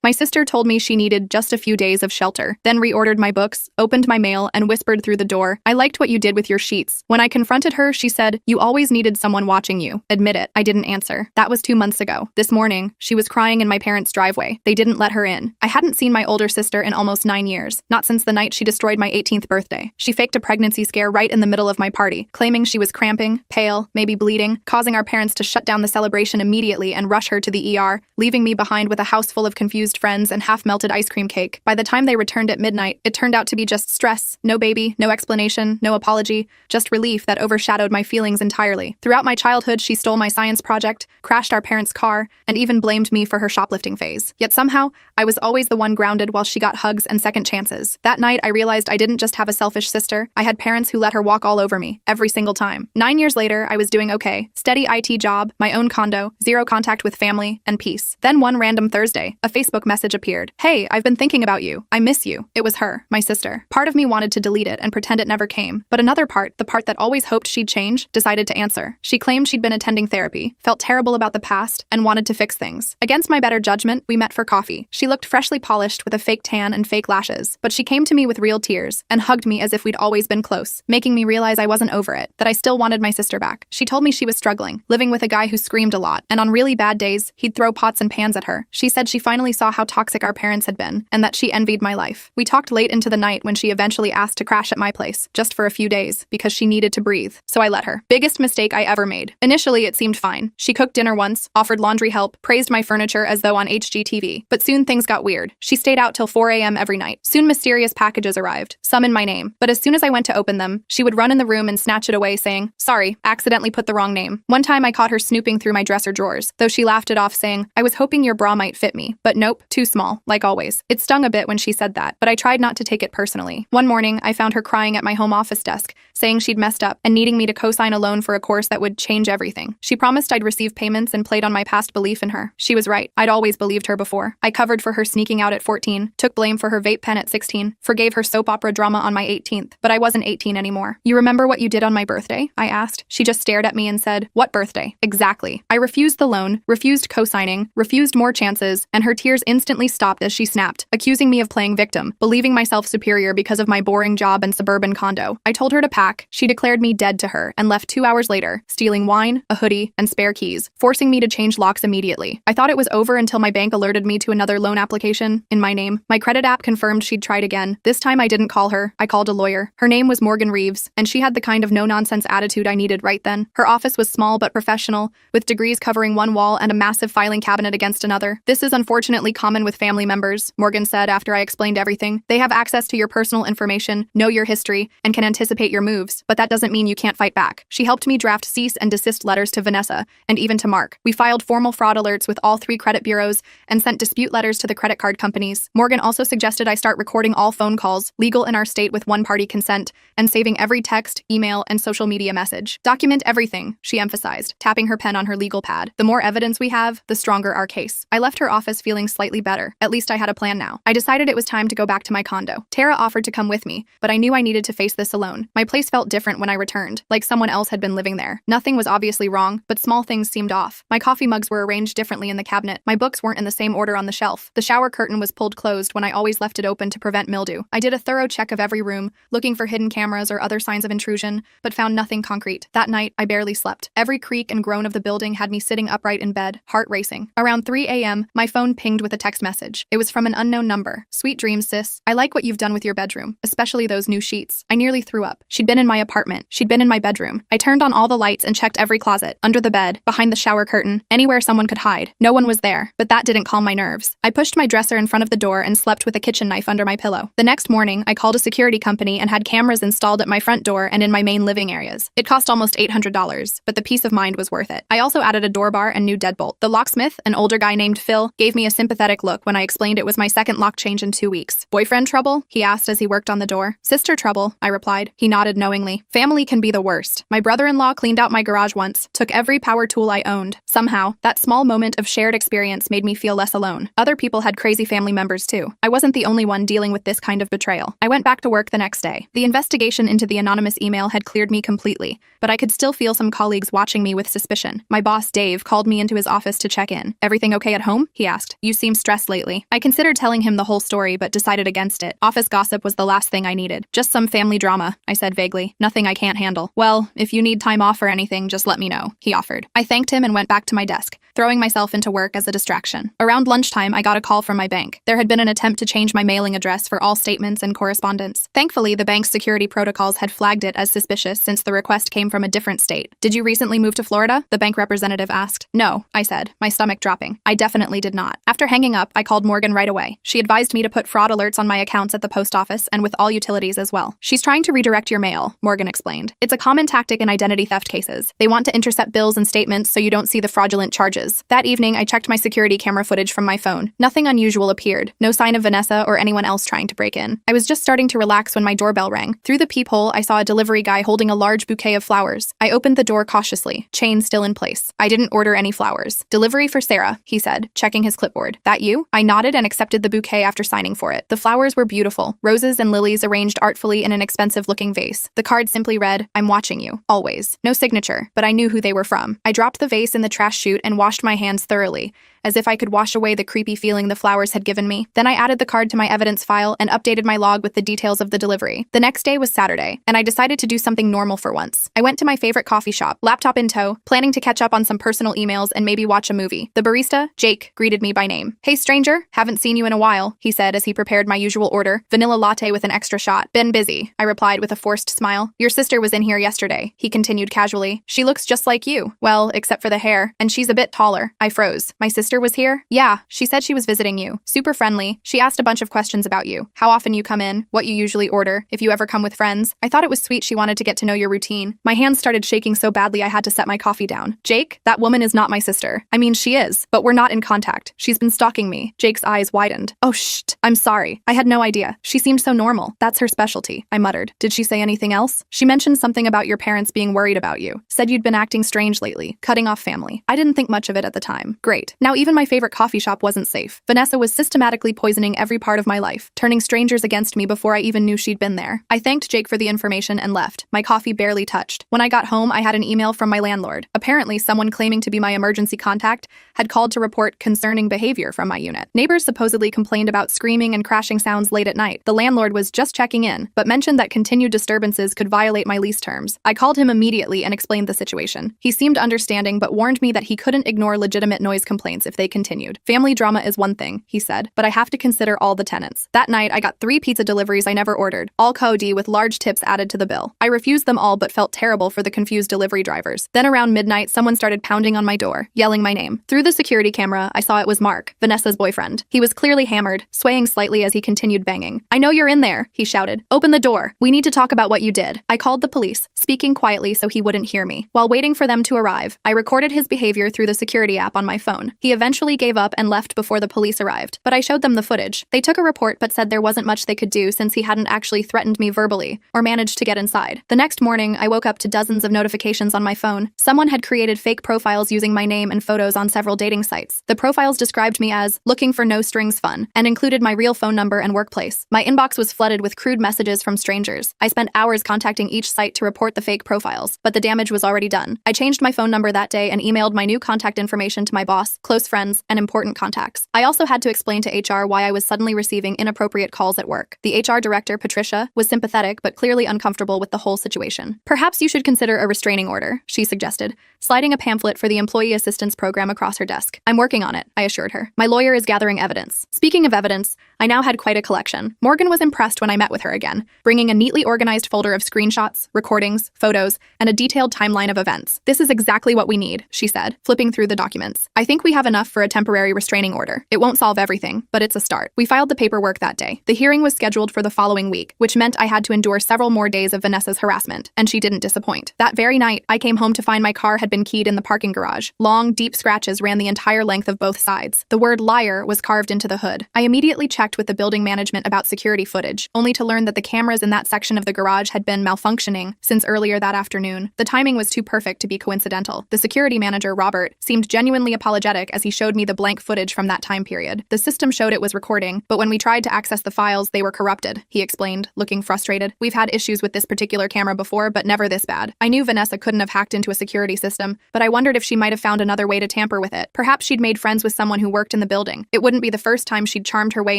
My sister told me she needed just a few days of shelter, then reordered my books, opened my mail, and whispered through the door, "I liked what you did with your sheets." When I confronted her, she said, "You always needed someone watching you." Admit it, I didn't answer. That was 2 months ago. This morning, she was crying in my parents' driveway. They didn't let her in. I hadn't seen my older sister in almost 9 years, not since the night she destroyed my 18th birthday. She faked a pregnancy scare right in the middle of my party, claiming she was cramping, pale, maybe bleeding, causing our parents to shut down the celebration immediately and rush her to the ER, leaving me behind with a house full of confused friends and half-melted ice cream cake. By the time they returned at midnight, it turned out to be just stress, no baby, no explanation, no apology, just relief that overshadowed my feelings entirely. Throughout my childhood, she stole my science project, crashed our parents' car, and even blamed me for her shoplifting phase. Yet somehow, I was always the one grounded while she got hugs and second chances. That night, I realized I didn't just have a selfish sister, I had parents who let her walk all over me, every single time. 9 years later, I was doing okay. Steady IT job, my own condo, zero contact with family, and peace. Then one random Thursday, a Facebook message appeared. "Hey, I've been thinking about you. I miss you." It was her, my sister. Part of me wanted to delete it and pretend it never came, but another part, the part that always hoped she'd change, decided to answer. She claimed she'd been attending therapy, felt terrible about the past, and wanted to fix things. Against my better judgment, we met for coffee. She looked freshly polished with a fake tan and fake lashes, but she came to me with real tears and hugged me as if we'd always been close, making me realize I wasn't over it, that I still wanted my sister back. She told me she was struggling, living with a guy who screamed a lot, and on really bad days, he'd throw pots and pans at her. She said she finally saw how toxic our parents had been, and that she envied my life. We talked late into the night when she eventually asked to crash at my place, just for a few days, because she needed to breathe. So I let her. Biggest mistake I ever made. Initially, it seemed fine. She cooked dinner once, offered laundry help, praised my furniture as though on HGTV. But soon things got weird. She stayed out till 4 a.m. every night. Soon mysterious packages arrived, some in my name. But as soon as I went to open them, she would run in the room and snatch it away saying, "Sorry, accidentally put the wrong name." One time I caught her snooping through my dresser drawers, though she laughed it off saying, "I was hoping your bra might fit me." But nope, too small, like always. It stung a bit when she said that, but I tried not to take it personally. One morning, I found her crying at my home office desk, saying she'd messed up and needing me to co-sign a loan for a course that would change everything. She promised I'd receive payments and played on my past belief in her. She was right. I'd always believed her before. I covered for her sneaking out at 14, took blame for her vape pen at 16, forgave her soap opera drama on my 18th, but I wasn't 18 anymore. "You remember what you did on my birthday?" I asked. She just stared at me and said, "What birthday?" Exactly. I refused the loan, refused co-signing, refused more chances, and her tears instantly stopped as she snapped, accusing me of playing victim, believing myself superior because of my boring job and suburban condo. I told her to pack. She declared me dead to her and left 2 hours later, stealing wine, a hoodie, and spare keys, forcing me to change locks immediately. I thought it was over until my bank alerted me to another loan application in my name. My credit app confirmed she'd tried again. This time I didn't call her. I called a lawyer. Her name was Morgan Reeves, and she had the kind of no-nonsense attitude I needed right then. Her office was small but professional, with degrees covering one wall and a massive filing cabinet against another. "This is unfortunately common with family members," Morgan said after I explained everything. "They have access to your personal information, know your history, and can anticipate your moves, but that doesn't mean you can't fight back." She helped me draft cease and desist letters to Vanessa, and even to Mark. We filed formal fraud alerts with all 3 credit bureaus and sent dispute letters to the credit card companies. Morgan also suggested I start recording all phone calls, legal in our state with one-party consent, and saving every text, email, and social media message. "Document everything," she emphasized, tapping her pen on her legal pad. "The more evidence we have, the stronger our case." I left her office feeling slightly better. At least I had a plan now. I decided it was time to go back to my condo. Tara offered to come with me, but I knew I needed to face this alone. My place felt different when I returned, like someone else had been living there. Nothing was obviously wrong, but small things seemed off. My coffee mugs were arranged differently in the cabinet. My books weren't in the same order on the shelf. The shower curtain was pulled closed when I always left it open to prevent mildew. I did a thorough check of every room, looking for hidden cameras or other signs of intrusion, but found nothing concrete. That night, I barely slept. Every creak and groan of the building had me sitting upright in bed, heart racing. Around 3 a.m., my phone pinged with a text message. It was from an unknown number. "Sweet dreams, sis. I like what you've done with your bedroom, especially those new sheets." I nearly threw up. She'd been in my apartment. She'd been in my bedroom. I turned on all the lights and checked every closet, under the bed, behind the shower curtain, anywhere someone could hide. No one was there, but that didn't calm my nerves. I pushed my dresser in front of the door and slept with a kitchen knife under my pillow. The next morning, I called a security company and had cameras installed at my front door and in my main living areas. It cost almost $800, but the peace of mind was worth it. I also added a door bar and new deadbolt. The locksmith, an older guy named Phil, gave me a sympathetic look when I explained it was my second lock change in 2 weeks. "Boyfriend trouble?" he asked as he worked on the door. "Sister trouble," I replied. He nodded knowingly. Family can be the worst. My brother-in-law cleaned out my garage once, took every power tool I owned. Somehow, that small moment of shared experience made me feel less alone. Other people had crazy family members too. I wasn't the only one dealing with this kind of betrayal. I went back to work the next day. The investigation into the anonymous email had cleared me completely, but I could still feel some colleagues watching me with suspicion. My boss, Dave, called me into his office to check in. "Everything okay at home?" he asked. "You seem seems stressed lately. I considered telling him the whole story but decided against it. Office gossip was the last thing I needed. Just some family drama, I said vaguely. Nothing I can't handle. Well, if you need time off or anything, just let me know, he offered. I thanked him and went back to my desk, throwing myself into work as a distraction. Around lunchtime, I got a call from my bank. There had been an attempt to change my mailing address for all statements and correspondence. Thankfully, the bank's security protocols had flagged it as suspicious since the request came from a different state. Did you recently move to Florida? The bank representative asked. No, I said, my stomach dropping. I definitely did not. After hanging up, I called Morgan right away. She advised me to put fraud alerts on my accounts at the post office and with all utilities as well. She's trying to redirect your mail, Morgan explained. It's a common tactic in identity theft cases. They want to intercept bills and statements so you don't see the fraudulent charges. That evening, I checked my security camera footage from my phone. Nothing unusual appeared. No sign of Vanessa or anyone else trying to break in. I was just starting to relax when my doorbell rang. Through the peephole, I saw a delivery guy holding a large bouquet of flowers. I opened the door cautiously, chain still in place. I didn't order any flowers. Delivery for Sarah, he said, checking his clipboard. That you? I nodded and accepted the bouquet after signing for it. The flowers were beautiful, roses and lilies arranged artfully in an expensive-looking vase. The card simply read, I'm watching you, always. No signature, but I knew who they were from. I dropped the vase in the trash chute and washed my hands thoroughly, as if I could wash away the creepy feeling the flowers had given me. Then I added the card to my evidence file and updated my log with the details of the delivery. The next day was Saturday, and I decided to do something normal for once. I went to my favorite coffee shop, laptop in tow, planning to catch up on some personal emails and maybe watch a movie. The barista, Jake, greeted me by name. Hey stranger, haven't seen you in a while, he said as he prepared my usual order, vanilla latte with an extra shot. Been busy, I replied with a forced smile. Your sister was in here yesterday, he continued casually. She looks just like you. Well, except for the hair, and she's a bit taller. I froze. My sister was here? Yeah, she said she was visiting you. Super friendly. She asked a bunch of questions about you. How often you come in, what you usually order, if you ever come with friends. I thought it was sweet she wanted to get to know your routine. My hands started shaking so badly I had to set my coffee down. Jake, that woman is not my sister. I mean, she is, but we're not in contact. She's been stalking me. Jake's eyes widened. Oh, shh. I'm sorry. I had no idea. She seemed so normal. That's her specialty, I muttered. Did she say anything else? She mentioned something about your parents being worried about you. Said you'd been acting strange lately, cutting off family. I didn't think much of it at the time. Great. Now even my favorite coffee shop wasn't safe. Vanessa was systematically poisoning every part of my life, turning strangers against me before I even knew she'd been there. I thanked Jake for the information and left. My coffee barely touched. When I got home, I had an email from my landlord. Apparently, someone claiming to be my emergency contact had called to report concerning behavior from my unit. Neighbors supposedly complained about screaming and crashing sounds late at night. The landlord was just checking in, but mentioned that continued disturbances could violate my lease terms. I called him immediately and explained the situation. He seemed understanding but warned me that he couldn't ignore legitimate noise complaints if they continued. Family drama is one thing, he said, but I have to consider all the tenants. That night, I got 3 pizza deliveries I never ordered, all COD with large tips added to the bill. I refused them all but felt terrible for the confused delivery drivers. Then around midnight, someone started pounding on my door, yelling my name. Through the security camera, I saw it was Mark, Vanessa's boyfriend. He was clearly hammered, swaying slightly as he continued banging. I know you're in there, he shouted. Open the door. We need to talk about what you did. I called the police, speaking quietly so he wouldn't hear me. While waiting for them to arrive, I recorded his behavior through the security app on my phone. He eventually gave up and left before the police arrived, but I showed them the footage. They took a report but said there wasn't much they could do since he hadn't actually threatened me verbally or managed to get inside. The next morning, I woke up to dozens of notifications on my phone. Someone had created fake profiles using my name and photos on several dating sites. The profiles described me as looking for no strings fun and included my real phone number and workplace. My inbox was flooded with crude messages from strangers. I spent hours contacting each site to report the fake profiles, but the damage was already done. I changed my phone number that day and emailed my new contact information to my boss, close friends, and important contacts. I also had to explain to HR why I was suddenly receiving inappropriate calls at work. The HR director, Patricia, was sympathetic but clearly uncomfortable with the whole situation. Perhaps you should consider a restraining order, she suggested, sliding a pamphlet for the Employee Assistance Program across her desk. I'm working on it, I assured her. My lawyer is gathering evidence. Speaking of evidence, I now had quite a collection. Morgan was impressed when I met with her again, bringing a neatly organized folder of screenshots, recordings, photos, and a detailed timeline of events. This is exactly what we need, she said, flipping through the documents. I think we have enough for a temporary restraining order. It won't solve everything, but it's a start. We filed the paperwork that day. The hearing was scheduled for the following week, which meant I had to endure several more days of Vanessa's harassment, and she didn't disappoint. That very night, I came home to find my car had been keyed in the parking garage. Long, deep scratches ran the entire length of both sides. The word liar was carved into the hood. I immediately checked with the building management about security footage, only to learn that the cameras in that section of the garage had been malfunctioning since earlier that afternoon. The timing was too perfect to be coincidental. The security manager, Robert, seemed genuinely apologetic as as he showed me the blank footage from that time period. The system showed it was recording, but when we tried to access the files, they were corrupted, he explained, looking frustrated. We've had issues with this particular camera before, but never this bad. I knew Vanessa couldn't have hacked into a security system, but I wondered if she might have found another way to tamper with it. Perhaps she'd made friends with someone who worked in the building. It wouldn't be the first time she'd charmed her way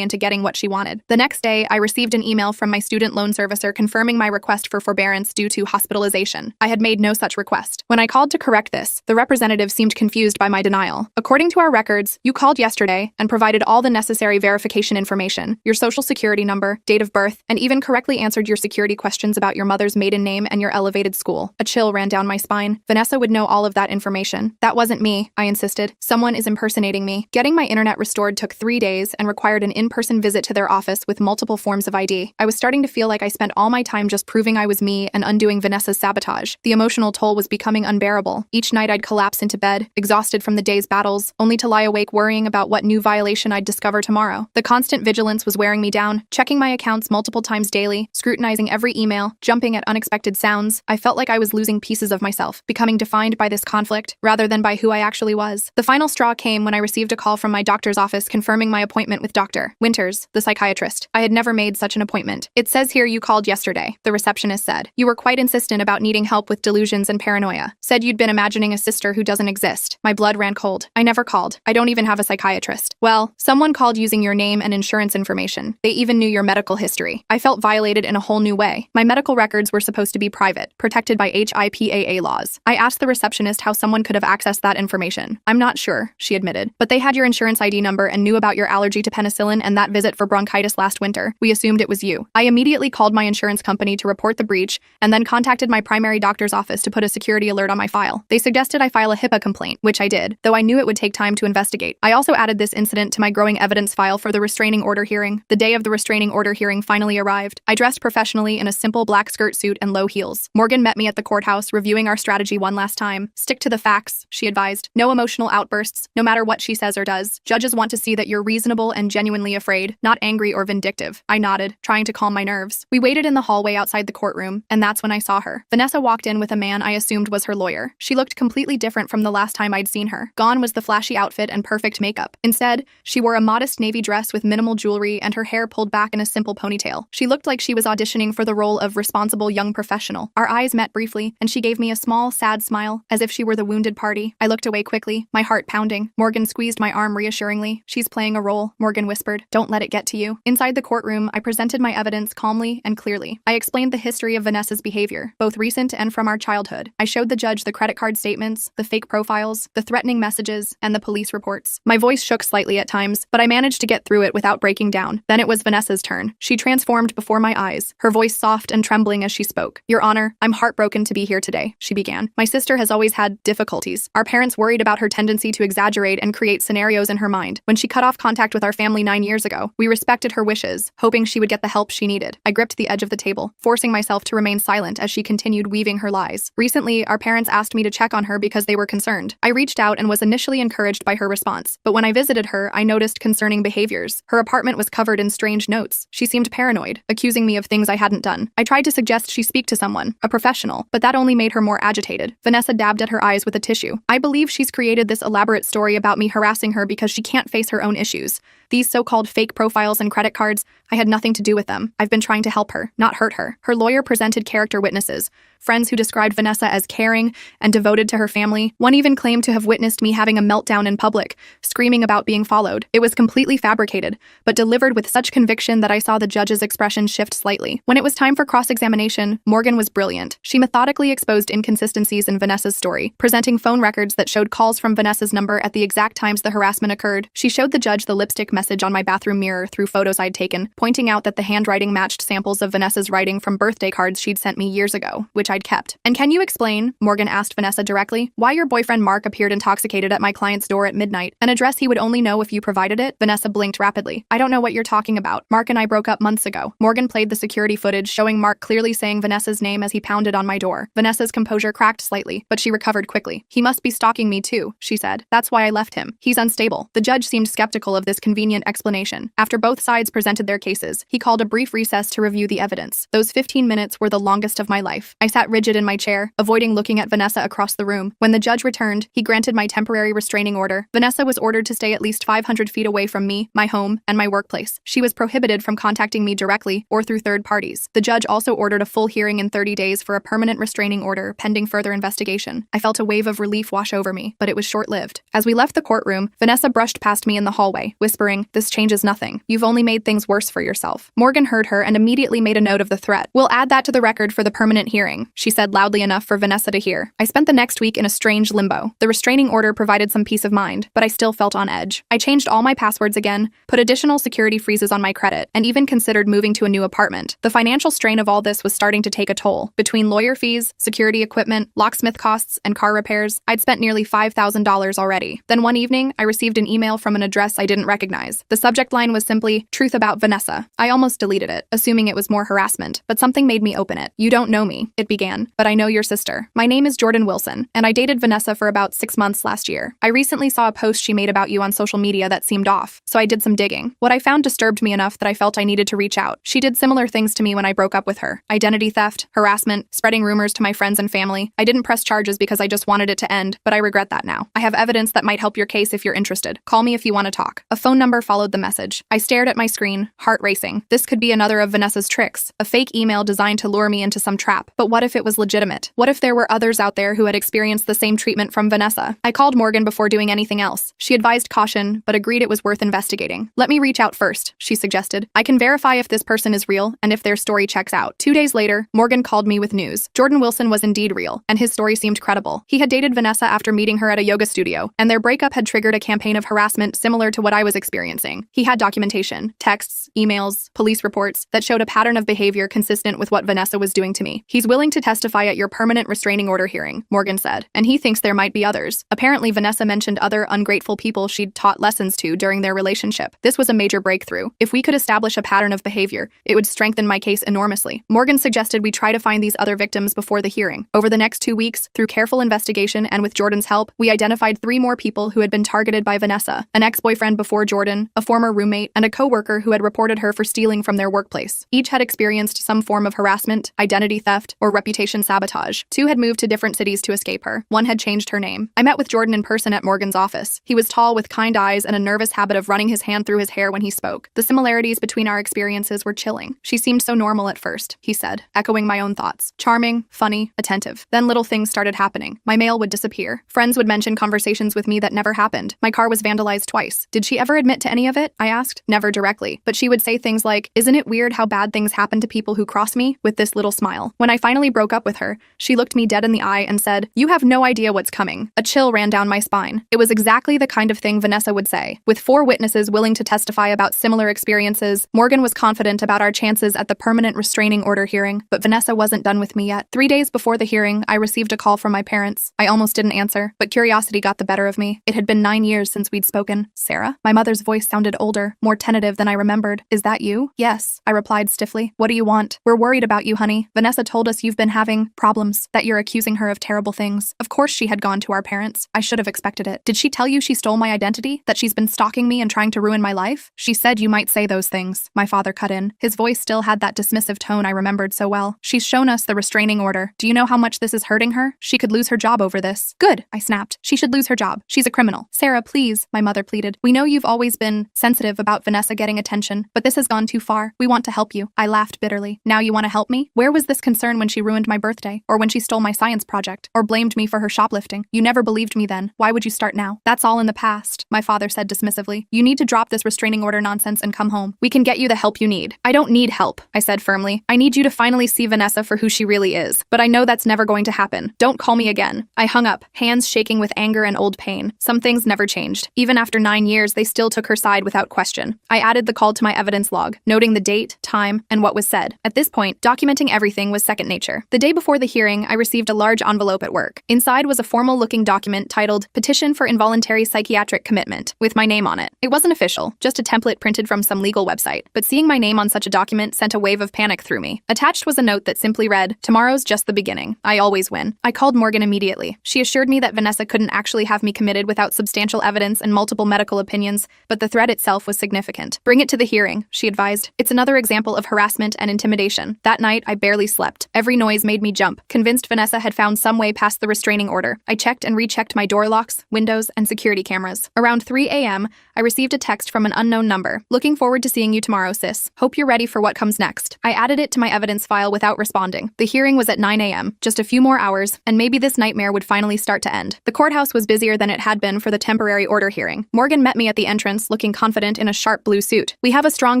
into getting what she wanted. The next day, I received an email from my student loan servicer confirming my request for forbearance due to hospitalization. I had made no such request. When I called to correct this, the representative seemed confused by my denial. According to our records, you called yesterday and provided all the necessary verification information, your social security number, date of birth, and even correctly answered your security questions about your mother's maiden name and your elevated school. A chill ran down my spine. Vanessa would know all of that information. That wasn't me, I insisted. Someone is impersonating me. Getting my internet restored took 3 days and required an in-person visit to their office with multiple forms of ID. I was starting to feel like I spent all my time just proving I was me and undoing Vanessa's sabotage. The emotional toll was becoming unbearable. Each night I'd collapse into bed, exhausted from the day's battles, only to lie awake worrying about what new violation I'd discover tomorrow. The constant vigilance was wearing me down, checking my accounts multiple times daily, scrutinizing every email, jumping at unexpected sounds. I felt like I was losing pieces of myself, becoming defined by this conflict, rather than by who I actually was. The final straw came when I received a call from my doctor's office confirming my appointment with Dr. Winters, the psychiatrist. I had never made such an appointment. It says here you called yesterday, the receptionist said. You were quite insistent about needing help with delusions and paranoia. Said you'd been imagining a sister who doesn't exist. My blood ran cold. I never called. I don't even have a psychiatrist. Well, someone called using your name and insurance information. They even knew your medical history. I felt violated in a whole new way. My medical records were supposed to be private, protected by HIPAA laws. I asked the receptionist how someone could have accessed that information. I'm not sure, she admitted. But they had your insurance ID number and knew about your allergy to penicillin and that visit for bronchitis last winter. We assumed it was you. I immediately called my insurance company to report the breach and then contacted my primary doctor's office to put a security alert on my file. They suggested I file a HIPAA complaint, which I did, though I knew it would take time to investigate. I also added this incident to my growing evidence file for the restraining order hearing. The day of the restraining order hearing finally arrived. I dressed professionally in a simple black skirt suit and low heels. Morgan met me at the courthouse, reviewing our strategy one last time. Stick to the facts, she advised. No emotional outbursts, no matter what she says or does. Judges want to see that you're reasonable and genuinely afraid, not angry or vindictive. I nodded, trying to calm my nerves. We waited in the hallway outside the courtroom, and that's when I saw her. Vanessa walked in with a man I assumed was her lawyer. She looked completely different from the last time I'd seen her. Gone was the flashy outfit and perfect makeup. Instead, she wore a modest navy dress with minimal jewelry and her hair pulled back in a simple ponytail. She looked like she was auditioning for the role of responsible young professional. Our eyes met briefly, and she gave me a small, sad smile, as if she were the wounded party. I looked away quickly, my heart pounding. Morgan squeezed my arm reassuringly. She's playing a role, Morgan whispered. Don't let it get to you. Inside the courtroom, I presented my evidence calmly and clearly. I explained the history of Vanessa's behavior, both recent and from our childhood. I showed the judge the credit card statements, the fake profiles, the threatening messages, and the police reports. My voice shook slightly at times, but I managed to get through it without breaking down. Then it was Vanessa's turn. She transformed before my eyes, her voice soft and trembling as she spoke. Your Honor, I'm heartbroken to be here today, she began. My sister has always had difficulties. Our parents worried about her tendency to exaggerate and create scenarios in her mind. When she cut off contact with our family 9 years ago, we respected her wishes, hoping she would get the help she needed. I gripped the edge of the table, forcing myself to remain silent as she continued weaving her lies. Recently, our parents asked me to check on her because they were concerned. I reached out and was initially encouraged by her response, but when I visited her, I noticed concerning behaviors. Her apartment was covered in strange notes. She seemed paranoid, accusing me of things I hadn't done. I tried to suggest she speak to someone, a professional, but that only made her more agitated. Vanessa dabbed at her eyes with a tissue. I believe she's created this elaborate story about me harassing her because she can't face her own issues. These so-called fake profiles and credit cards, I had nothing to do with them. I've been trying to help her, not hurt her. Her lawyer presented character witnesses, friends who described Vanessa as caring and devoted to her family. One even claimed to have witnessed me having a meltdown in public, screaming about being followed. It was completely fabricated, but delivered with such conviction that I saw the judge's expression shift slightly. When it was time for cross-examination, Morgan was brilliant. She methodically exposed inconsistencies in Vanessa's story, presenting phone records that showed calls from Vanessa's number at the exact times the harassment occurred. She showed the judge the lipstick message on my bathroom mirror through photos I'd taken, pointing out that the handwriting matched samples of Vanessa's writing from birthday cards she'd sent me years ago, which I'd kept. And can you explain, Morgan asked Vanessa directly, why your boyfriend Mark appeared intoxicated at my client's door at midnight, an address he would only know if you provided it? Vanessa blinked rapidly. I don't know what you're talking about. Mark and I broke up months ago. Morgan played the security footage showing Mark clearly saying Vanessa's name as he pounded on my door. Vanessa's composure cracked slightly, but she recovered quickly. He must be stalking me too, she said. That's why I left him. He's unstable. The judge seemed skeptical of this convenient convenient explanation. After both sides presented their cases, he called a brief recess to review the evidence. Those 15 minutes were the longest of my life. I sat rigid in my chair, avoiding looking at Vanessa across the room. When the judge returned, he granted my temporary restraining order. Vanessa was ordered to stay at least 500 feet away from me, my home, and my workplace. She was prohibited from contacting me directly or through third parties. The judge also ordered a full hearing in 30 days for a permanent restraining order pending further investigation. I felt a wave of relief wash over me, but it was short-lived. As we left the courtroom, Vanessa brushed past me in the hallway, whispering, "This changes nothing. You've only made things worse for yourself." Morgan heard her and immediately made a note of the threat. "We'll add that to the record for the permanent hearing," she said loudly enough for Vanessa to hear. I spent the next week in a strange limbo. The restraining order provided some peace of mind, but I still felt on edge. I changed all my passwords again, put additional security freezes on my credit, and even considered moving to a new apartment. The financial strain of all this was starting to take a toll. Between lawyer fees, security equipment, locksmith costs, and car repairs, I'd spent nearly $5,000 already. Then one evening, I received an email from an address I didn't recognize. The subject line was simply, "Truth about Vanessa." I almost deleted it, assuming it was more harassment, but something made me open it. "You don't know me," it began, "but I know your sister. My name is Jordan Wilson, and I dated Vanessa for about 6 months last year. I recently saw a post she made about you on social media that seemed off, so I did some digging. What I found disturbed me enough that I felt I needed to reach out. She did similar things to me when I broke up with her. Identity theft, harassment, spreading rumors to my friends and family. I didn't press charges because I just wanted it to end, but I regret that now. I have evidence that might help your case if you're interested. Call me if you want to talk." A phone number followed the message. I stared at my screen, heart racing. This could be another of Vanessa's tricks, a fake email designed to lure me into some trap. But what if it was legitimate? What if there were others out there who had experienced the same treatment from Vanessa? I called Morgan before doing anything else. She advised caution, but agreed it was worth investigating. "Let me reach out first," she suggested. "I can verify if this person is real and if their story checks out." 2 days later, Morgan called me with news. Jordan Wilson was indeed real, and his story seemed credible. He had dated Vanessa after meeting her at a yoga studio, and their breakup had triggered a campaign of harassment similar to what I was experiencing. He had documentation, texts, emails, police reports that showed a pattern of behavior consistent with what Vanessa was doing to me. "He's willing to testify at your permanent restraining order hearing," Morgan said, "and he thinks there might be others." Apparently, Vanessa mentioned other ungrateful people she'd taught lessons to during their relationship. This was a major breakthrough. If we could establish a pattern of behavior, it would strengthen my case enormously. Morgan suggested we try to find these other victims before the hearing. Over the next 2 weeks, through careful investigation and with Jordan's help, we identified 3 more people who had been targeted by Vanessa: an ex-boyfriend before Jordan, a former roommate, and a co-worker who had reported her for stealing from their workplace. Each had experienced some form of harassment, identity theft, or reputation sabotage. 2 had moved to different cities to escape her. 1 had changed her name. I met with Jordan in person at Morgan's office. He was tall with kind eyes and a nervous habit of running his hand through his hair when he spoke. The similarities between our experiences were chilling. "She seemed so normal at first," he said, echoing my own thoughts. "Charming, funny, attentive." Then little things started happening. My mail would disappear. Friends would mention conversations with me that never happened. My car was vandalized twice. "Did she ever admit to any of it?" I asked. "Never directly, but she would say things like, 'Isn't it weird how bad things happen to people who cross me?' with this little smile. When I finally broke up with her, she looked me dead in the eye and said, 'You have no idea what's coming.' A chill ran down my spine. It was exactly the kind of thing Vanessa would say. With 4 witnesses willing to testify about similar experiences, Morgan was confident about our chances at the permanent restraining order hearing, but Vanessa wasn't done with me yet. 3 days before the hearing, I received a call from my parents. I almost didn't answer, but curiosity got the better of me. It had been 9 years since we'd spoken. "Sarah?" My mother's voice sounded older, more tentative than I remembered. "Is that you?" "Yes," I replied stiffly. "What do you want?" "We're worried about you, honey. Vanessa told us you've been having problems, that you're accusing her of terrible things." Of course she had gone to our parents. I should have expected it. "Did she tell you she stole my identity? That she's been stalking me and trying to ruin my life?" "She said you might say those things," my father cut in. His voice still had that dismissive tone I remembered so well. "She's shown us the restraining order. Do you know how much this is hurting her? She could lose her job over this." "Good," I snapped. "She should lose her job. She's a criminal." "Sarah, please," my mother pleaded. "We know you've always been sensitive about Vanessa getting attention, but this has gone too far. We want to help you." I laughed bitterly. "Now you want to help me? Where was this concern when she ruined my birthday? Or when she stole my science project? Or blamed me for her shoplifting? You never believed me then. Why would you start now?" "That's all in the past," my father said dismissively. "You need to drop this restraining order nonsense and come home. We can get you the help you need." "I don't need help," I said firmly. "I need you to finally see Vanessa for who she really is. But I know that's never going to happen. Don't call me again." I hung up, hands shaking with anger and old pain. Some things never changed. Even after 9 years, they still took her side without question. I added the call to my evidence log, noting the date, time, and what was said. At this point, documenting everything was second nature. The day before the hearing, I received a large envelope at work. Inside was a formal-looking document titled Petition for Involuntary Psychiatric Commitment, with my name on it. It wasn't official, just a template printed from some legal website, but seeing my name on such a document sent a wave of panic through me. Attached was a note that simply read, "Tomorrow's just the beginning. I always win." I called Morgan immediately. She assured me that Vanessa couldn't actually have me committed without substantial evidence and multiple medical opinions, but but the threat itself was significant. Bring it to the hearing, she advised. It's another example of harassment and intimidation. That night, I barely slept. Every noise made me jump, convinced Vanessa had found some way past the restraining order. I checked and rechecked my door locks, windows, and security cameras. Around 3 a.m., I received a text from an unknown number. Looking forward to seeing you tomorrow, sis. Hope you're ready for what comes next. I added it to my evidence file without responding. The hearing was at 9 a.m., just a few more hours, and maybe this nightmare would finally start to end. The courthouse was busier than it had been for the temporary order hearing. Morgan met me at the entrance, looking confident in a sharp blue suit. We have a strong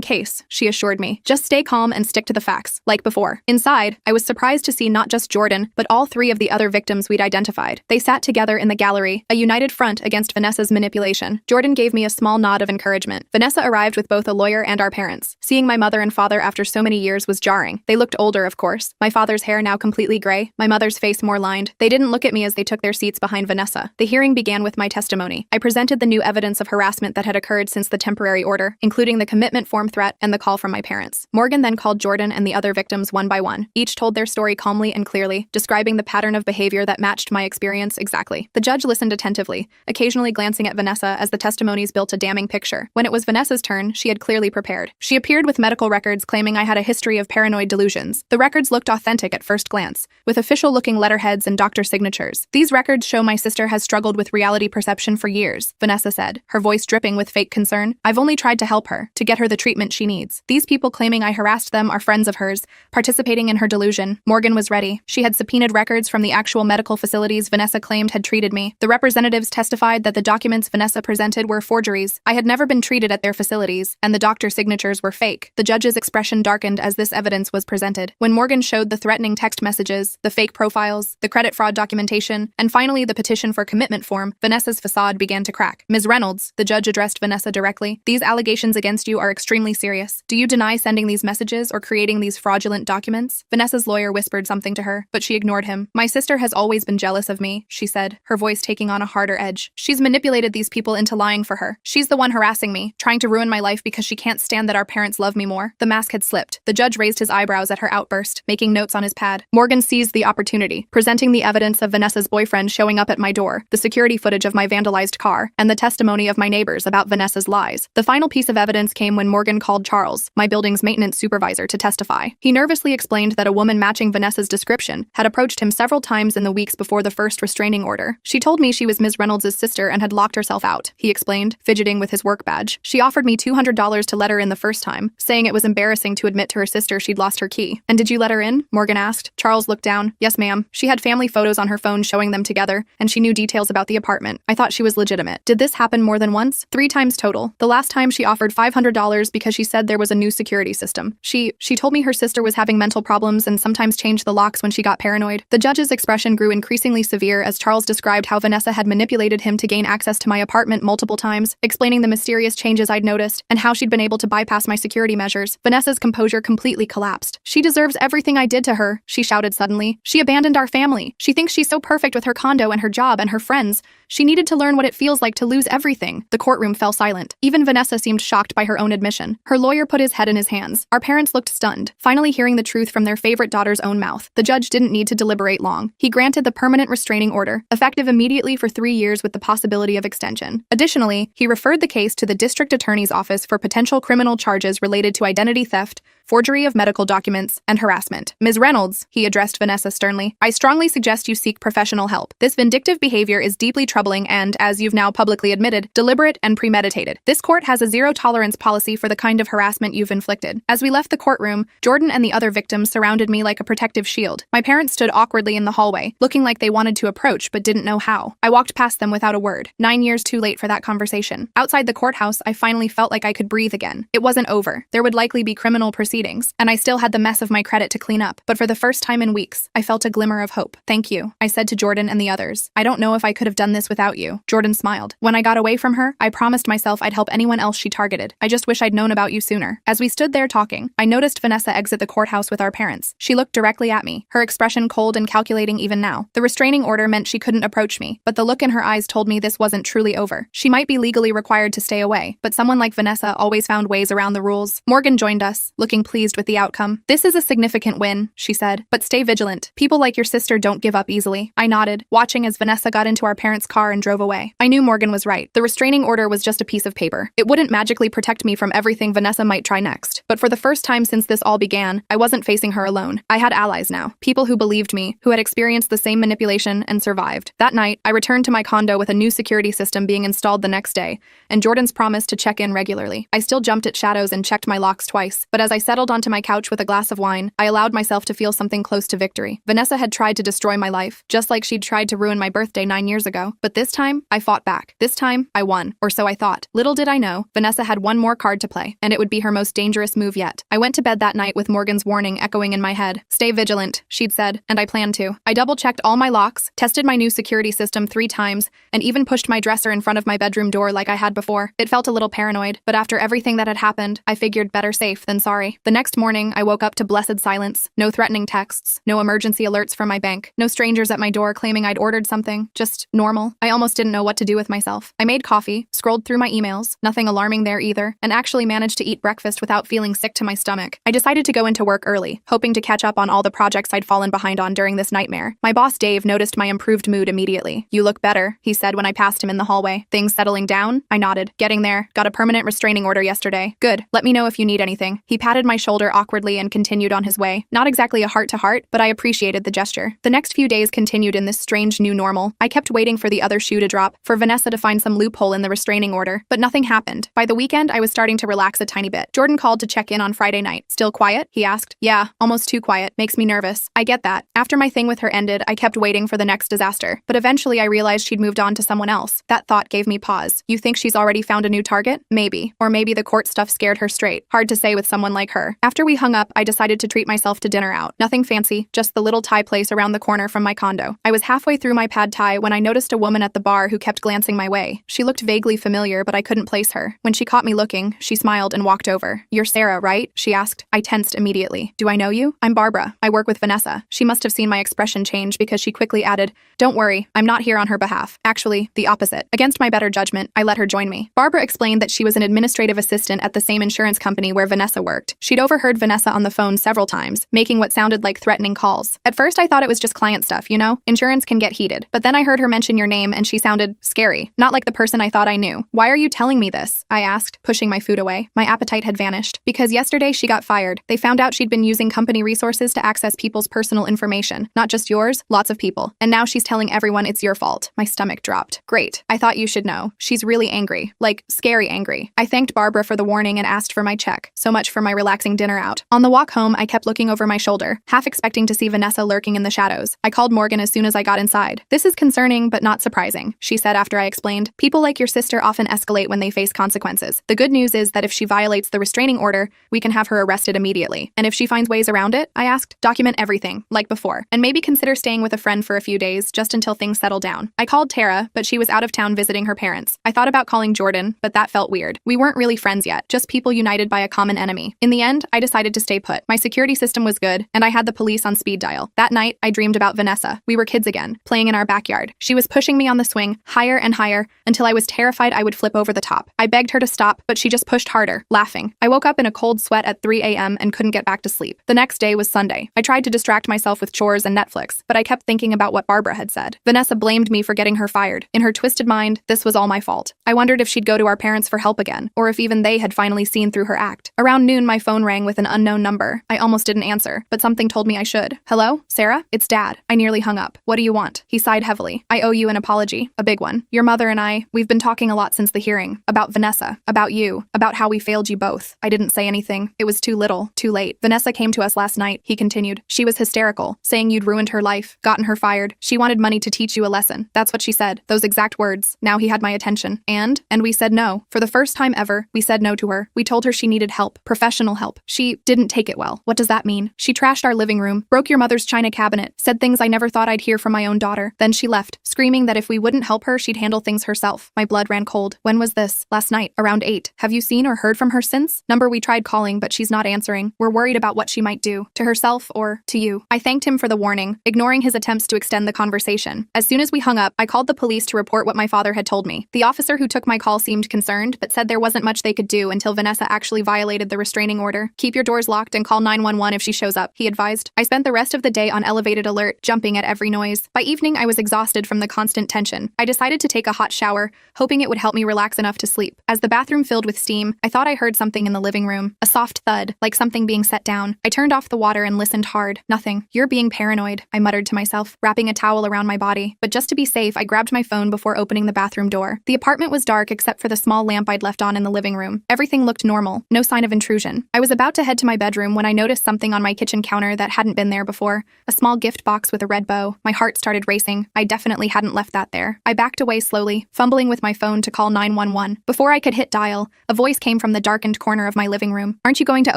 case, she assured me. Just stay calm and stick to the facts, like before. Inside, I was surprised to see not just Jordan, but all 3 of the other victims we'd identified. They sat together in the gallery, a united front against Vanessa's manipulation. Jordan gave me a small nod of encouragement. Vanessa arrived with both a lawyer and our parents. Seeing my mother and father after so many years was jarring. They looked older, of course. My father's hair now completely gray, my mother's face more lined. They didn't look at me as they took their seats behind Vanessa. The hearing began with my testimony. I presented the new evidence of harassment that had occurred since the temporary order, including the commitment form threat and the call from my parents. Morgan then called Jordan and the other victims one by one. Each told their story calmly and clearly, describing the pattern of behavior that matched my experience exactly. The judge listened attentively, occasionally glancing at Vanessa as the testimonies built a damning picture. When it was Vanessa's turn, she had clearly prepared. She appeared with medical records claiming I had a history of paranoid delusions. The records looked authentic at first glance, with official-looking letterheads and doctor signatures. These records show my sister has struggled with reality perception for years, Vanessa said, her voice dripping with fake concern. I've only tried to help her, to get her the treatment she needs. These people claiming I harassed them are friends of hers, participating in her delusion. Morgan was ready. She had subpoenaed records from the actual medical facilities Vanessa claimed had treated me. The representatives testified that the documents Vanessa presented were forgeries. I had never been treated at their facilities, and the doctor signatures were fake. The judge's expression darkened as this evidence was presented. When Morgan showed the threatening text messages, the fake profiles, the credit fraud documentation, and finally the petition for commitment form, Vanessa's facade began to crack. Ms. Reynolds, the judge addressed Vanessa directly, these allegations against you are extremely serious. Do you deny sending these messages or creating these fraudulent documents? Vanessa's lawyer whispered something to her, but she ignored him. My sister has always been jealous of me, she said, her voice taking on a harder edge. She's manipulated these people into lying for her. She's the one harassing me, trying to ruin my life because she can't stand that our parents love me more. The mask had slipped. The judge raised his eyebrows at her outburst, making notes on his pad. Morgan seized the opportunity, presenting the evidence of Vanessa's boyfriend showing up at my door, the security footage of my vandalized car, and the testimony of my neighbors about Vanessa's lies. The final piece of evidence came when Morgan called Charles, my building's maintenance supervisor, to testify. He nervously explained that a woman matching Vanessa's description had approached him several times in the weeks before the first restraining order. She told me she was Ms. Reynolds' sister and had locked herself out, he explained, fidgeting with his work badge. She offered me $200 to let her in the first time, saying it was embarrassing to admit to her sister she'd lost her key. And did you let her in? Morgan asked. Charles looked down. Yes, ma'am. She had family photos on her phone showing them together, and she knew details about the apartment. I thought she was legitimate. Did this happen more than once? 3 times total. The last time she offered $500 because she said there was a new security system. She told me her sister was having mental problems and sometimes changed the locks when she got paranoid. The judge's expression grew increasingly severe as Charles described how Vanessa had manipulated him to gain access to my apartment multiple times, explaining the mysterious changes I'd noticed and how she'd been able to bypass my security measures. Vanessa's composure completely collapsed. She deserves everything I did to her, she shouted suddenly. She abandoned our family. She thinks she's so perfect with her condo and her job and her friends. She needed to learn what it feels like to lose everything. The courtroom fell silent. Even Vanessa seemed shocked by her own admission. Her lawyer put his head in his hands. Our parents looked stunned, finally hearing the truth from their favorite daughter's own mouth. The judge didn't need to deliberate long. He granted the permanent restraining order, effective immediately for 3 years with the possibility of extension. Additionally, he referred the case to the district attorney's office for potential criminal charges related to identity theft, forgery of medical documents, and harassment. Ms. Reynolds, he addressed Vanessa sternly, I strongly suggest you seek professional help. This vindictive behavior is deeply troubling and, as you've now publicly admitted, deliberate and premeditated. This court has a zero-tolerance policy for the kind of harassment you've inflicted. As we left the courtroom, Jordan and the other victims surrounded me like a protective shield. My parents stood awkwardly in the hallway, looking like they wanted to approach but didn't know how. I walked past them without a word, 9 years too late for that conversation. Outside the courthouse, I finally felt like I could breathe again. It wasn't over. There would likely be criminal proceedings, and I still had the mess of my credit to clean up. But for the first time in weeks, I felt a glimmer of hope. Thank you, I said to Jordan and the others. I don't know if I could have done this without you. Jordan smiled. When I got away from her, I promised myself I'd help anyone else she targeted. I just wish I'd known about you sooner. As we stood there talking, I noticed Vanessa exit the courthouse with our parents. She looked directly at me, her expression cold and calculating even now. The restraining order meant she couldn't approach me, but the look in her eyes told me this wasn't truly over. She might be legally required to stay away, but someone like Vanessa always found ways around the rules. Morgan joined us, looking seeming pleased with the outcome. "This is a significant win," she said, "but stay vigilant. People like your sister don't give up easily." I nodded, watching as Vanessa got into our parents' car and drove away. I knew Morgan was right. The restraining order was just a piece of paper. It wouldn't magically protect me from everything Vanessa might try next. But for the first time since this all began, I wasn't facing her alone. I had allies now. People who believed me, who had experienced the same manipulation and survived. That night, I returned to my condo with a new security system being installed the next day, and Jordan's promise to check in regularly. I still jumped at shadows and checked my locks twice, but as I settled onto my couch with a glass of wine, I allowed myself to feel something close to victory. Vanessa had tried to destroy my life, just like she'd tried to ruin my birthday 9 years ago. But this time, I fought back. This time, I won. Or so I thought. Little did I know, Vanessa had one more card to play, and it would be her most dangerous move yet. I went to bed that night with Morgan's warning echoing in my head. "Stay vigilant," she'd said, and I planned to. I double-checked all my locks, tested my new security system 3 times, and even pushed my dresser in front of my bedroom door like I had before. It felt a little paranoid, but after everything that had happened, I figured better safe than sorry. The next morning, I woke up to blessed silence. No threatening texts, no emergency alerts from my bank, no strangers at my door claiming I'd ordered something, just normal. I almost didn't know what to do with myself. I made coffee, scrolled through my emails, nothing alarming there either, and actually managed to eat breakfast without feeling sick to my stomach. I decided to go into work early, hoping to catch up on all the projects I'd fallen behind on during this nightmare. My boss Dave noticed my improved mood immediately. "You look better," he said when I passed him in the hallway. "Things settling down?" I nodded. "Getting there. Got a permanent restraining order yesterday." "Good. Let me know if you need anything." He patted my shoulder awkwardly and continued on his way. Not exactly a heart-to-heart, but I appreciated the gesture. The next few days continued in this strange new normal. I kept waiting for the other shoe to drop, for Vanessa to find some loophole in the restraining order, but nothing happened. By the weekend, I was starting to relax a tiny bit. Jordan called to check in on Friday night. "Still quiet?" he asked. "Yeah, almost too quiet. Makes me nervous." I get that. After my thing with her ended, I kept waiting for the next disaster, but eventually I realized she'd moved on to someone else. That thought gave me pause. You think she's already found a new target? Maybe. Or maybe the court stuff scared her straight. Hard to say with someone like her. After we hung up, I decided to treat myself to dinner out. Nothing fancy, just the little Thai place around the corner from my condo. I was halfway through my pad Thai when I noticed a woman at the bar who kept glancing my way. She looked vaguely familiar, but I couldn't place her. When she caught me looking, she smiled and walked over. "You're Sarah, right?" she asked. I tensed immediately. "Do I know you?" "I'm Barbara. I work with Vanessa." She must have seen my expression change because she quickly added, "Don't worry, I'm not here on her behalf. Actually, the opposite." Against my better judgment, I let her join me. Barbara explained that she was an administrative assistant at the same insurance company where Vanessa worked. She'd overheard Vanessa on the phone several times, making what sounded like threatening calls. At first, I thought it was just client stuff, you know? Insurance can get heated. But then I heard her mention your name and she sounded scary, not like the person I thought I knew. "Why are you telling me this?" I asked, pushing my food away. My appetite had vanished. "Because yesterday she got fired. They found out she'd been using company resources to access people's personal information. Not just yours, lots of people. And now she's telling everyone it's your fault." My stomach dropped. "Great. I thought you should know. She's really angry. Like, scary angry." I thanked Barbara for the warning and asked for my check. So much for my relaxing dinner out. On the walk home, I kept looking over my shoulder, half expecting to see Vanessa lurking in the shadows. I called Morgan as soon as I got inside. "This is concerning, but not surprising," she said after I explained. "People like your sister often escalate when they face consequences. The good news is that if she violates the restraining order, we can have her arrested immediately. And if she finds ways around it," I asked, "document everything, like before. And maybe consider staying with a friend for a few days, just until things settle down." I called Tara, but she was out of town visiting her parents. I thought about calling Jordan, but that felt weird. We weren't really friends yet, just people united by a common enemy. In the end, I decided to stay put. My security system was good, and I had the police on speed dial. That night, I dreamed about Vanessa. We were kids again, playing in our backyard. She was pushing me on the swing, higher and higher, until I was terrified I would flip over the top. I begged her to stop, but she just pushed harder, laughing. I woke up in a cold sweat at 3 a.m. and couldn't get back to sleep. The next day was Sunday. I tried to distract myself with chores and Netflix, but I kept thinking about what Barbara had said. Vanessa blamed me for getting her fired. In her twisted mind, this was all my fault. I wondered if she'd go to our parents for help again, or if even they had finally seen through her act. Around noon, my phone rang with an unknown number. I almost didn't answer, but something told me I should. "Hello? Sarah? It's Dad." I nearly hung up. "What do you want?" He sighed heavily. "I owe you an apology. A big one. Your mother and we've been talking a lot since the hearing. About Vanessa. About you. About how we failed you both." I didn't say anything. It was too little. Too late. "Vanessa came to us last night," he continued. "She was hysterical, saying you'd ruined her life, gotten her fired. She wanted money to teach you a lesson. That's what she said. Those exact words. Now he had my attention. And we said no. For the first time ever, we said no to her. We told her she needed help. Professional help. She didn't take it well. What does that mean? She trashed our living room, broke your mother's china cabinet, said things I never thought I'd hear from my own daughter. Then she left, screaming that if we wouldn't help her, she'd handle things herself." My blood ran cold. "When was this?" "Last night, around 8. Have you seen or heard from her since?" "Number we tried calling, but she's not answering. We're worried about what she might do. To herself or to you." I thanked him for the warning, ignoring his attempts to extend the conversation. As soon as we hung up, I called the police to report what my father had told me. The officer who took my call seemed concerned, but said there wasn't much they could do until Vanessa actually violated the restraining order order. Keep your doors locked and call 911 if she shows up, he advised. I spent the rest of the day on elevated alert, jumping at every noise. By evening, I was exhausted from the constant tension. I decided to take a hot shower, hoping it would help me relax enough to sleep. As the bathroom filled with steam, I thought I heard something in the living room. A soft thud, like something being set down. I turned off the water and listened hard. Nothing. You're being paranoid, I muttered to myself, wrapping a towel around my body. But just to be safe, I grabbed my phone before opening the bathroom door. The apartment was dark except for the small lamp I'd left on in the living room. Everything looked normal, no sign of intrusion. I was about to head to my bedroom when I noticed something on my kitchen counter that hadn't been there before. A small gift box with a red bow. My heart started racing. I definitely hadn't left that there. I backed away slowly, fumbling with my phone to call 911. Before I could hit dial, a voice came from the darkened corner of my living room. Aren't you going to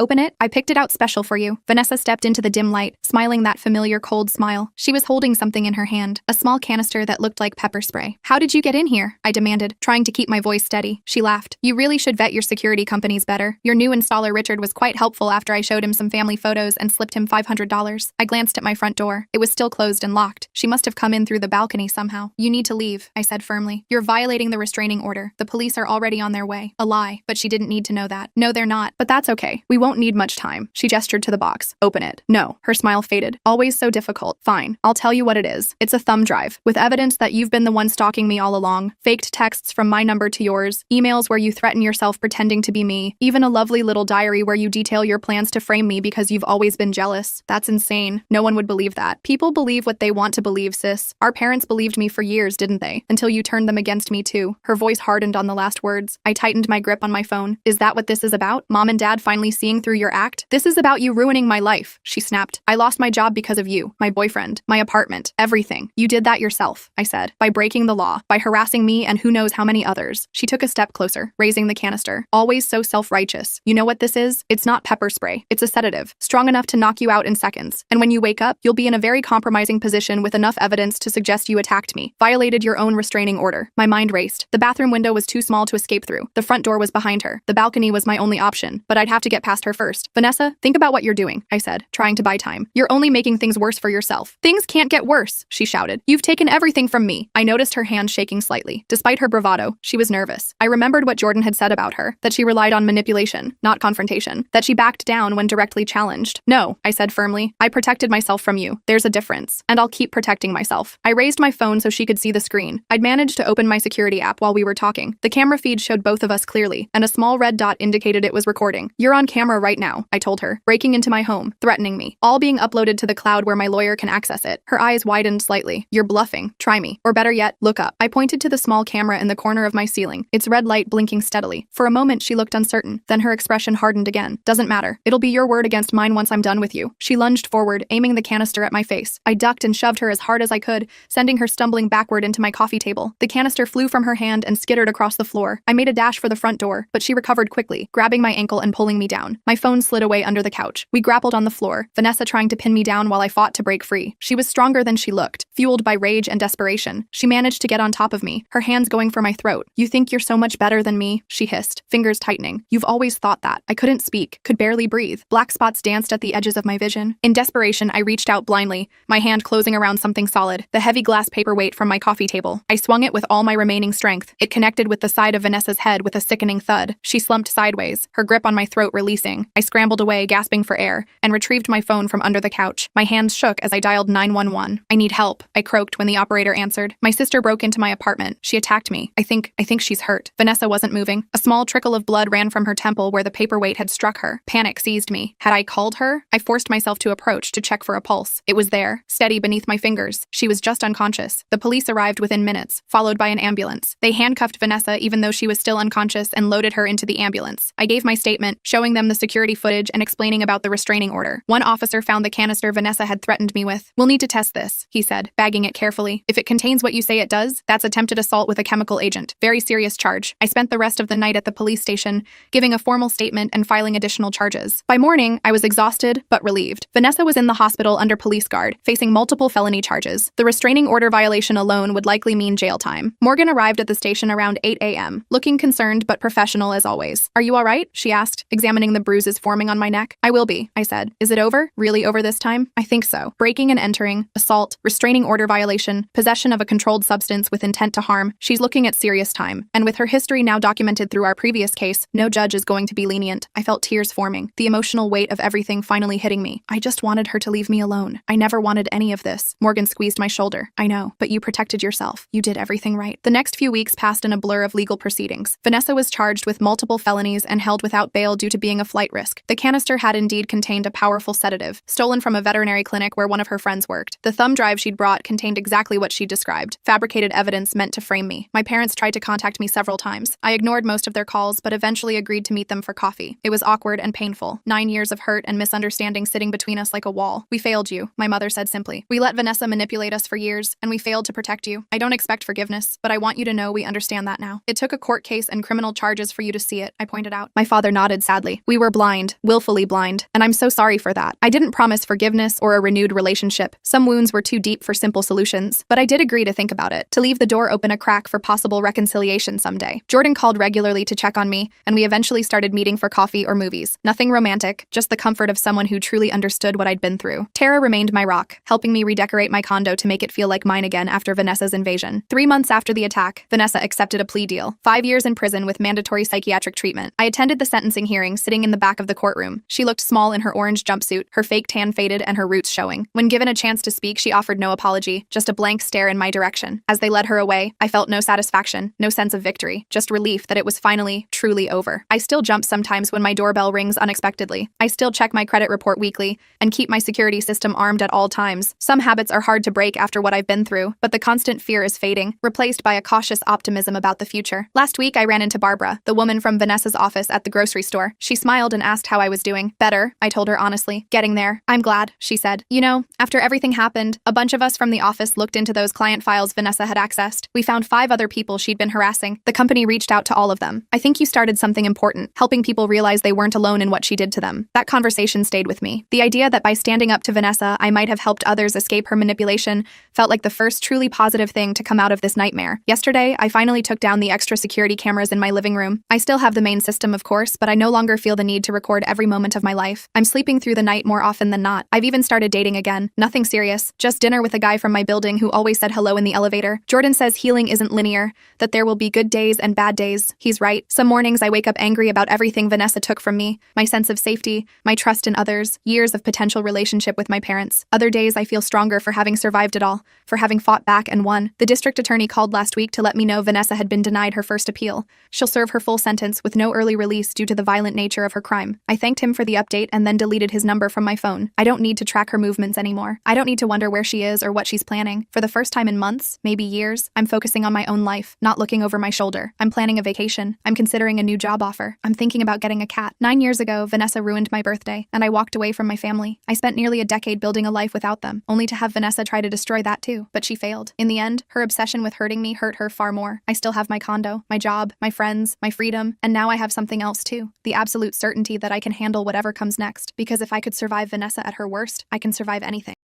open it? I picked it out special for you. Vanessa stepped into the dim light, smiling that familiar cold smile. She was holding something in her hand, a small canister that looked like pepper spray. How did you get in here? I demanded, trying to keep my voice steady. She laughed. You really should vet your security companies better. Your new installer Richard was quite helpful after I showed him some family photos and slipped him $500. I glanced at my front door. It was still closed and locked. She must have come in through the balcony somehow. You need to leave, I said firmly. You're violating the restraining order. The police are already on their way. A lie, but she didn't need to know that. No, they're not. But that's okay. We won't need much time. She gestured to the box. Open it. No. Her smile faded. Always so difficult. Fine. I'll tell you what it is. It's a thumb drive, with evidence that you've been the one stalking me all along. Faked texts from my number to yours. Emails where you threaten yourself pretending to be me. Even a lovely little diary where you detail your plans to frame me because you've always been jealous. That's insane. No one would believe that. People believe what they want to believe, sis. Our parents believed me for years, didn't they? Until you turned them against me too. Her voice hardened on the last words. I tightened my grip on my phone. Is that what this is about? Mom and Dad finally seeing through your act? This is about you ruining my life, she snapped. I lost my job because of you, my boyfriend, my apartment, everything. You did that yourself, I said, by breaking the law, by harassing me and who knows how many others. She took a step closer, raising the canister. Always so self-righteous. You know what this is? It's not pepper spray. It's a sedative, strong enough to knock you out in seconds. And when you wake up, you'll be in a very compromising position with enough evidence to suggest you attacked me, violated your own restraining order. My mind raced. The bathroom window was too small to escape through. The front door was behind her. The balcony was my only option, but I'd have to get past her first. Vanessa, think about what you're doing, I said, trying to buy time. You're only making things worse for yourself. Things can't get worse, she shouted. You've taken everything from me. I noticed her hand shaking slightly. Despite her bravado, she was nervous. I remembered what Jordan had said about her, that she relied on manipulation, not confrontation, that she backed down when directly challenged. No, I said firmly. I protected myself from you. There's a difference, and I'll keep protecting myself. I raised my phone so she could see the screen. I'd managed to open my security app while we were talking. The camera feed showed both of us clearly, and a small red dot indicated it was recording. You're on camera right now, I told her, breaking into my home, threatening me. All being uploaded to the cloud where my lawyer can access it. Her eyes widened slightly. You're bluffing. Try me. Or better yet, look up. I pointed to the small camera in the corner of my ceiling, its red light blinking steadily. For a moment, she looked uncertain. Then her expression hardened again. Doesn't matter. It'll be your word against mine once I'm done with you. She lunged forward, aiming the canister at my face. I ducked and shoved her as hard as I could, sending her stumbling backward into my coffee table. The canister flew from her hand and skittered across the floor. I made a dash for the front door, but she recovered quickly, grabbing my ankle and pulling me down. My phone slid away under the couch. We grappled on the floor, Vanessa trying to pin me down while I fought to break free. She was stronger than she looked, fueled by rage and desperation. She managed to get on top of me, her hands going for my throat. You think you're so much better than me, she hissed, fingers tightening. You've always thought that. I couldn't speak, could barely breathe. Black spots danced at the edges of my vision. In desperation, I reached out blindly, my hand closing around something solid, the heavy glass paperweight from my coffee table. I swung it with all my remaining strength. It connected with the side of Vanessa's head with a sickening thud. She slumped sideways, her grip on my throat releasing. I scrambled away, gasping for air, and retrieved my phone from under the couch. My hands shook as I dialed 911. I need help, I croaked when the operator answered. My sister broke into my apartment. She attacked me. I think she's hurt. Vanessa wasn't moving. A small trickle of blood ran from her temple where the paperweight had struck her. Panic seized me. Had I called her? I forced myself to approach to check for a pulse. It was there, steady beneath my fingers. She was just unconscious. The police arrived within minutes, followed by an ambulance. They handcuffed Vanessa even though she was still unconscious and loaded her into the ambulance. I gave my statement, showing them the security footage and explaining about the restraining order. One officer found the canister Vanessa had threatened me with. We'll need to test this, he said, bagging it carefully. If it contains what you say it does, that's attempted assault with a chemical agent. Very serious charge. I spent the rest of the night at the police station, giving a formal statement and filing additional charges. By morning, I was exhausted, but relieved. Vanessa was in the hospital under police guard, facing multiple felony charges. The restraining order violation alone would likely mean jail time. Morgan arrived at the station around 8 a.m., looking concerned but professional as always. Are you all right? She asked, examining the bruises forming on my neck. I will be, I said. Is it over? Really over this time? I think so. Breaking and entering, assault, restraining order violation, possession of a controlled substance with intent to harm. She's looking at serious time. And with her history now documented through our previous case, no judge is going to be lenient. I felt tears forming, the emotional weight of everything finally hitting me. I just wanted her to leave me alone. I never wanted any of this. Morgan squeezed my shoulder. I know, but you protected yourself. You did everything right. The next few weeks passed in a blur of legal proceedings. Vanessa was charged with multiple felonies and held without bail due to being a flight risk. The canister had indeed contained a powerful sedative, stolen from a veterinary clinic where one of her friends worked. The thumb drive she'd brought contained exactly what she described, fabricated evidence meant to frame me. My parents tried to contact me several times. I ignored most of their calls, but eventually agreed to meet them for coffee. It was awkward and painful. 9 years of hurt and misunderstanding sitting between us like a wall. We failed you, my mother said simply. We let Vanessa manipulate us for years, and we failed to protect you. I don't expect forgiveness, but I want you to know we understand that now. It took a court case and criminal charges for you to see it, I pointed out. My father nodded sadly. We were blind, willfully blind, and I'm so sorry for that. I didn't promise forgiveness or a renewed relationship. Some wounds were too deep for simple solutions, but I did agree to think about it, to leave the door open a crack for possible reconciliation someday. Jordan called regularly to check on me, and we eventually started meeting for coffee or movies. Nothing romantic, just the comfort of someone who truly understood what I'd been through. Tara remained my rock, helping me redecorate my condo to make it feel like mine again after Vanessa's invasion. 3 months after the attack, Vanessa accepted a plea deal. 5 years in prison with mandatory psychiatric treatment. I attended the sentencing hearing, sitting in the back of the courtroom. She looked small in her orange jumpsuit, her fake tan faded and her roots showing. When given a chance to speak, she offered no apology, just a blank stare in my direction. As they led her away, I felt no satisfaction, no sense of victory, just relief that it was finally, truly over. I still jump sometimes when my doorbell rings unexpectedly. I still check my credit report weekly and keep my security system armed at all times. Some habits are hard to break after what I've been through, but the constant fear is fading, replaced by a cautious optimism about the future. Last week, I ran into Barbara, the woman from Vanessa's office at the grocery store. She smiled and asked how I was doing. Better, I told her honestly. Getting there. I'm glad, she said. You know, after everything happened, a bunch of us from the office looked into those client files Vanessa had accessed. We found 5 other people she'd been harassing. The company reached out to all of them. I think you started something important, helping people realize they weren't alone in what she did to them. That conversation stayed with me. The idea that by standing up to Vanessa, I might have helped others escape her manipulation felt like the first truly positive thing to come out of this nightmare. Yesterday, I finally took down the extra security cameras in my living room. I still have the main system, of course, but I no longer feel the need to record every moment of my life. I'm sleeping through the night more often than not. I've even started dating again. Nothing serious, just dinner with a guy from my building who always said hello in the elevator. Jordan says healing isn't linear, that there will be good days and bad days. He's right. Some mornings I wake up angry about everything Vanessa took from me, my sense of safety, my trust in others, years of potential relationship with my parents. Other days I feel stronger for having survived it all, for having fought back and won. The district attorney called last week to let me know Vanessa had been denied her first appeal. She'll serve her full sentence with no early release due to the violent nature of her crime. I thanked him for the update and then deleted his number from my phone. I don't need to track her movements anymore. I don't need to wonder where she is or what she's planning. For the first time in months, maybe years, I'm focusing on my own life, not looking over my shoulder. I'm planning a vacation. I'm considering a new job offer. I'm thinking about getting a cat. 9 years ago, Vanessa ruined my birthday, and I walked away from my family. I spent nearly a decade building a life without them, only to have Vanessa try to destroy that too. But she failed. In the end, her obsession with hurting me hurt her far more. I still have my condo, my job, my friends, my freedom, and now I have something else too. The absolute certainty that I can handle whatever comes next. Because if I could survive Vanessa at her worst, I can survive anything.